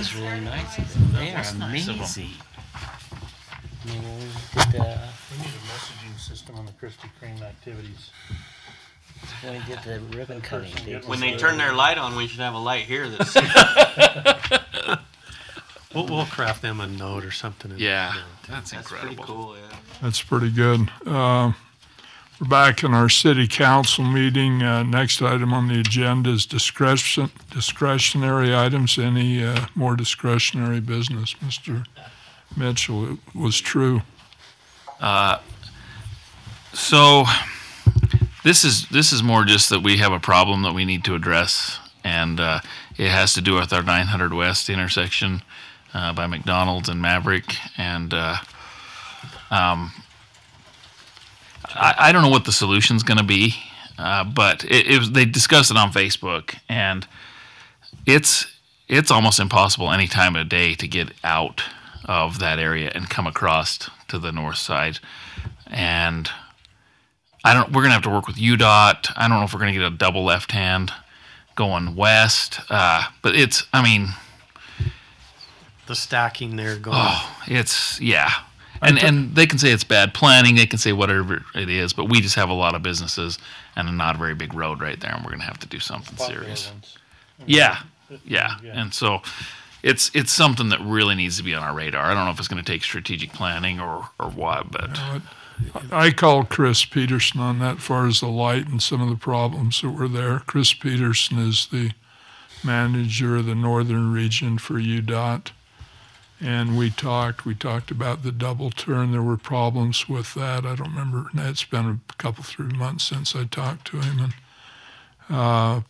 is really nice. They are amazing. We need a messaging system on the Krispy Kreme activities. When we did the ribbon cutting. When they turn their light on, we should have a light here that's... We'll craft them a note or something. Yeah, that's incredible. Pretty cool, yeah. That's pretty good. We're back in our city council meeting. Next item on the agenda is discretionary items. Any more discretionary business, Mr. Mitchell? It was true. So this is more just that we have a problem that we need to address, and it has to do with our 900 West intersection by McDonald's and Maverick, and I don't know what the solution's going to be, but they discussed it on Facebook, and it's almost impossible any time of day to get out of that area and come across to the north side. And we're going to have to work with UDOT. I don't know if we're going to get a double left hand going west, but the stacking there going. Oh, yeah. And they can say it's bad planning. They can say whatever it is, but we just have a lot of businesses and a not very big road right there, and we're going to have to do something serious. Yeah. And so it's something that really needs to be on our radar. I don't know if it's going to take strategic planning or what, but... I called Chris Peterson on that as far as the light and some of the problems that were there. Chris Peterson is the manager of the northern region for UDOT. And we talked about the double turn. There were problems with that. I don't remember. It's been a couple, 3 months since I talked to him. And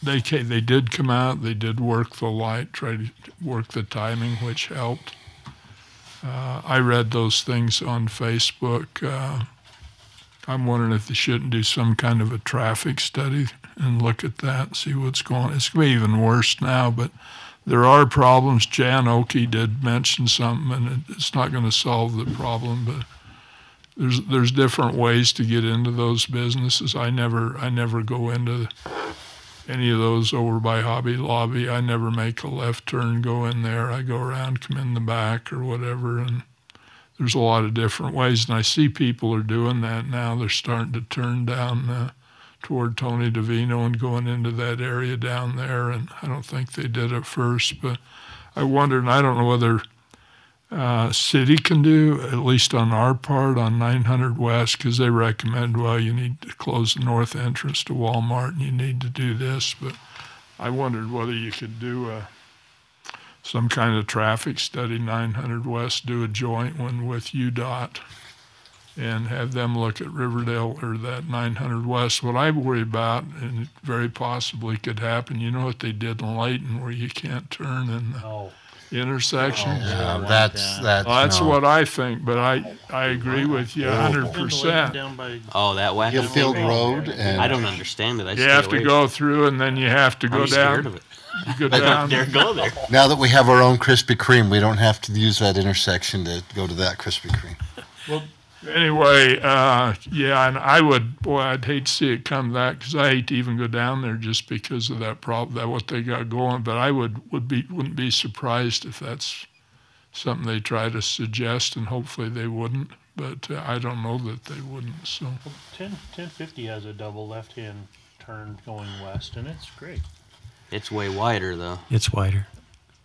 they did come out. They did work the light, try to work the timing, which helped. I read those things on Facebook. I'm wondering if they shouldn't do some kind of a traffic study and look at that, see what's going on. It's going to be even worse now, but there are problems. Jan Oakey did mention something, and it's not going to solve the problem, but there's different ways to get into those businesses. I never go into any of those over by Hobby Lobby. I never make a left turn, go in there. I go around, come in the back or whatever, and there's a lot of different ways. And I see people are doing that now. They're starting to turn down toward Tony DeVino and going into that area down there, and I don't think they did at first, but I wondered, and I don't know whether city can do, at least on our part, on 900 West, because they recommend, well, you need to close the north entrance to Walmart and you need to do this, but I wondered whether you could do some kind of traffic study, 900 West, do a joint one with UDOT, and have them look at Riverdale or that 900 West. What I worry about, and it very possibly could happen, you know what they did in Layton where you can't turn in the intersections? That's what I think, but I agree with you 100%. That wacky Gilfield Road. And I don't understand it. You have to go through, and then you have to go down. Scared of it. You go down. Go there. Now that we have our own Krispy Kreme, we don't have to use that intersection to go to that Krispy Kreme. Well, anyway, and I'd hate to see it come to that, because I hate to even go down there just because of that problem, that what they got going. But I wouldn't be surprised if that's something they try to suggest, and hopefully they wouldn't. But I don't know that they wouldn't. So 1050 has a double left-hand turn going west, and it's great. It's way wider, though. It's wider,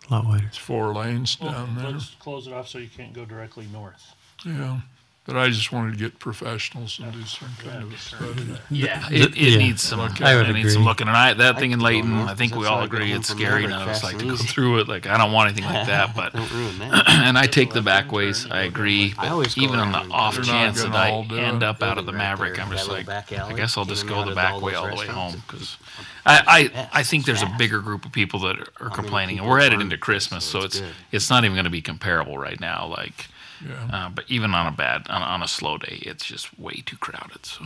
a lot wider. It's 4 lanes down there. Let's close it off so you can't go directly north. Yeah. But I just wanted to get professionals and do some kind of a study. Yeah, it needs some looking. It needs some looking. And that thing in Layton, I think we all agree it's scary now. It's like to go through it. Like, I don't want anything like that. But and I take the back ways. I agree. But even on the off chance that I end up out of the Maverick, I'm just like, I guess I'll just go the back way all the way home, because I think there's a bigger group of people that are complaining, and we're headed into Christmas, so it's not even going to be comparable right now. Like. Yeah. But even on a slow day, it's just way too crowded. So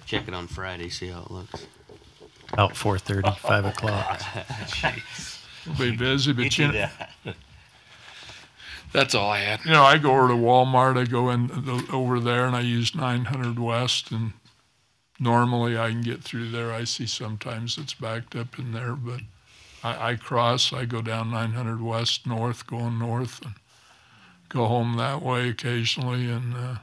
check it on Friday, see how it looks. About 4:30, 5 o'clock. We'll be busy, but that's all I had. I go over to Walmart. I go over there, and I use 900 West, and normally I can get through there. I see sometimes it's backed up in there, but I cross, I go down 900 west north, going north, and go home that way occasionally. And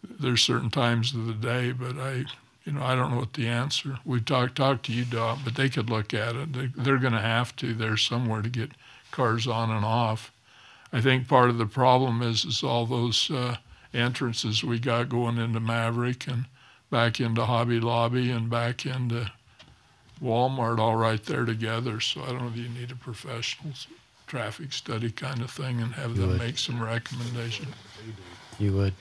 there's certain times of the day, but I don't know what the answer. We talked to UDOT, but they could look at it. They're going to have to. There's somewhere to get cars on and off. I think part of the problem is all those entrances we got going into Maverick and back into Hobby Lobby and back into Walmart, all right there together. So I don't know if you need a professional traffic study kind of thing and have them make some recommendation. You would.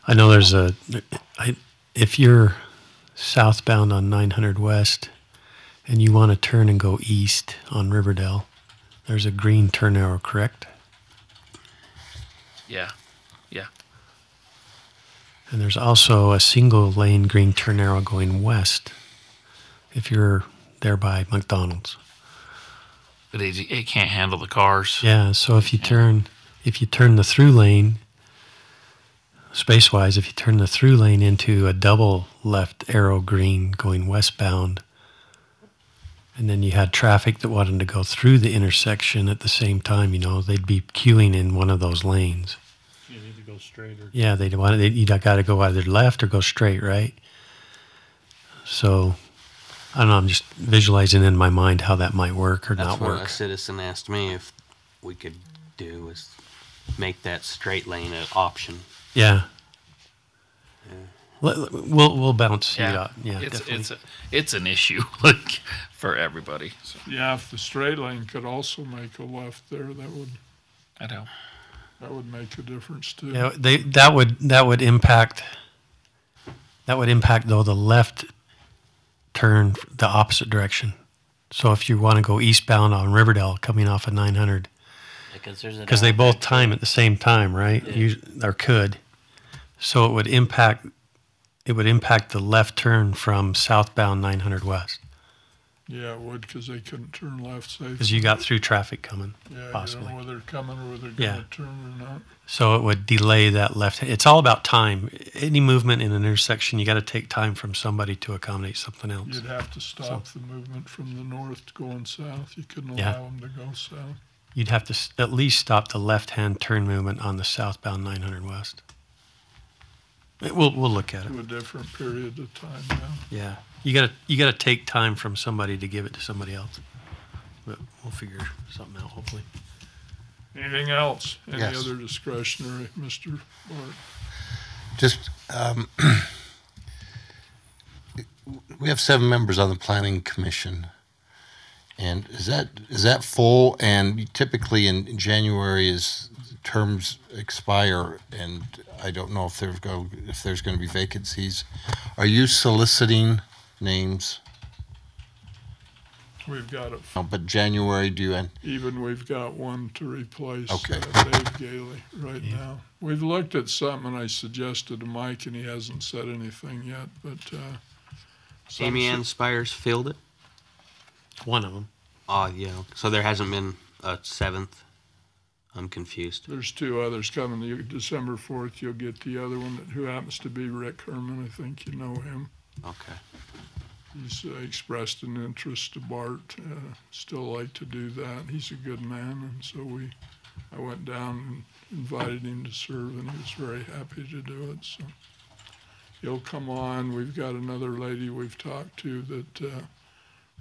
I know there's if you're southbound on 900 West and you want to turn and go east on Riverdale, there's a green turn arrow, correct? Yeah. And there's also a single lane green turn arrow going west if you're there by McDonald's. But it can't handle the cars. Yeah, so if you turn the through lane, space-wise, if you turn the through lane into a double left arrow green going westbound, and then you had traffic that wanted to go through the intersection at the same time, they'd be queuing in one of those lanes. You need to go straight or... Yeah, you got to go either left or go straight, right? So, I don't know, I'm just visualizing in my mind how that might work or not work. That's what a citizen asked me if we could do, is make that straight lane an option. Yeah. We'll bounce you out. Yeah, it's an issue like for everybody. So. Yeah, if the straight lane could also make a left there, that would make a difference too. Yeah, that would impact though the left turn the opposite direction. So if you want to go eastbound on Riverdale coming off of 900, because they both time at the same time, right? Yeah. Or could. So it would impact the left turn from southbound 900 west. Yeah, it would, because they couldn't turn left safely. Because you got through traffic coming, Yeah, possibly. you don't know whether they're coming or whether they're going to turn or not. So it would delay that left. It's all about time. Any movement in an intersection, you got to take time from somebody to accommodate something else. You'd have to stop the movement from the north going south. You couldn't allow them to go south. You'd have to at least stop the left-hand turn movement on the southbound 900 west. We'll look at it. To a different period of time now. Yeah, you gotta take time from somebody to give it to somebody else. But we'll figure something out, hopefully. Anything else? Any Yes. other discretionary, Mr. Bart? Just, we have 7 members on the planning commission. And is that full? And typically in January is terms expire, and I don't know if there's going to be vacancies. Are you soliciting names? We've got it. No, but January, Even we've got one to replace Okay. Dave Gailey right now. We've looked at something I suggested to Mike, and he hasn't said anything yet. But Amy Ann Spires filled it? One of them. Oh, yeah. So there hasn't been a 7th? I'm confused. There's 2 others coming. December 4th, you'll get the other one, who happens to be Rick Herman. I think you know him. Okay. He's expressed an interest to Bart. Still like to do that. He's a good man, and so I went down and invited him to serve, and he was very happy to do it. So he'll come on. We've got another lady we've talked to that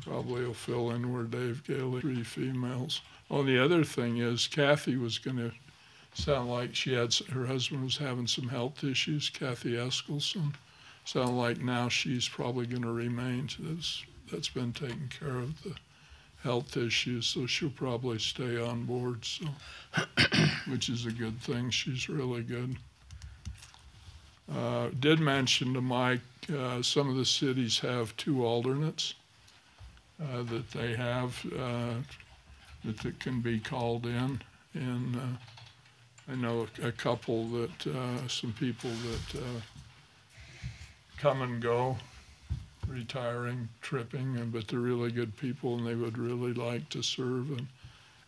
probably will fill in where Dave Gailey, 3 females. Oh, the other thing is Kathy was going to sound like her husband was having some health issues, Kathy Eskelson. Sound like now she's probably going to remain. That's been taking care of the health issues, so she'll probably stay on board, so which is a good thing. She's really good. Did mention to Mike, some of the cities have 2 alternates that they have that can be called in, and I know a couple that some people that come and go, retiring, tripping, but they're really good people, and they would really like to serve,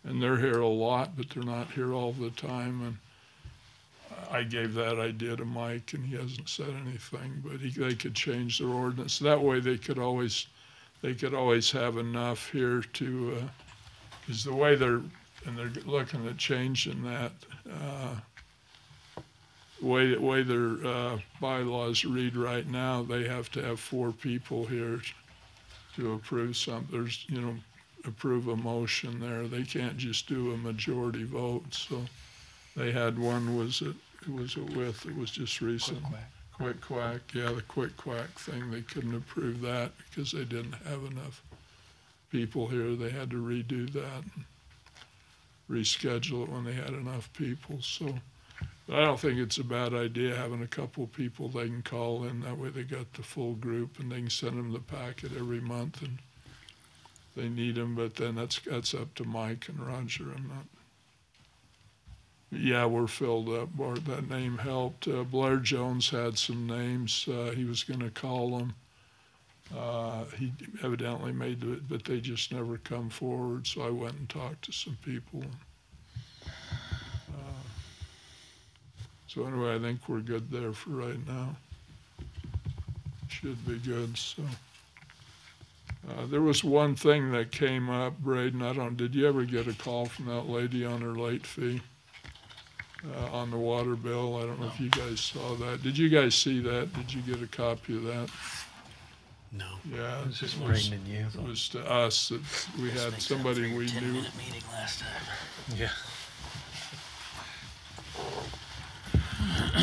and they're here a lot, but they're not here all the time. And I gave that idea to Mike, and he hasn't said anything, but they could change their ordinance. That way they could always have enough here to, because the way they're looking at changing that, the way their bylaws read right now, they have to have 4 people here to approve something. There's, approve a motion there. They can't just do a majority vote. So they had one, who was it with? It was just recent. Quick Quack. Yeah, the Quick Quack thing. They couldn't approve that because they didn't have enough people here. They had to redo that and reschedule it when they had enough people. So I don't think it's a bad idea having a couple of people they can call in. That way they got the full group, and they can send them the packet every month, and they need them. But then that's up to Mike and Roger. I'm not. Yeah, we're filled up. Bart, that name helped. Blair Jones had some names. He was going to call them. He evidently made it, but they just never come forward. So I went and talked to some people. So anyway, I think we're good there for right now. Should be good. So there was one thing that came up, Braden. Did you ever get a call from that lady on her late fee on the water bill? I don't know if you guys saw that. Did you guys see that? Did you get a copy of that? No. Yeah, it was just Braden and you. It was to us that we had somebody we knew. 10-minute meeting last time. Yeah.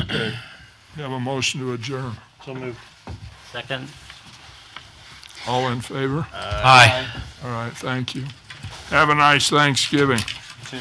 Okay. You have a motion to adjourn. So moved. Second. All in favor? Aye. All right, thank you. Have a nice Thanksgiving. Two.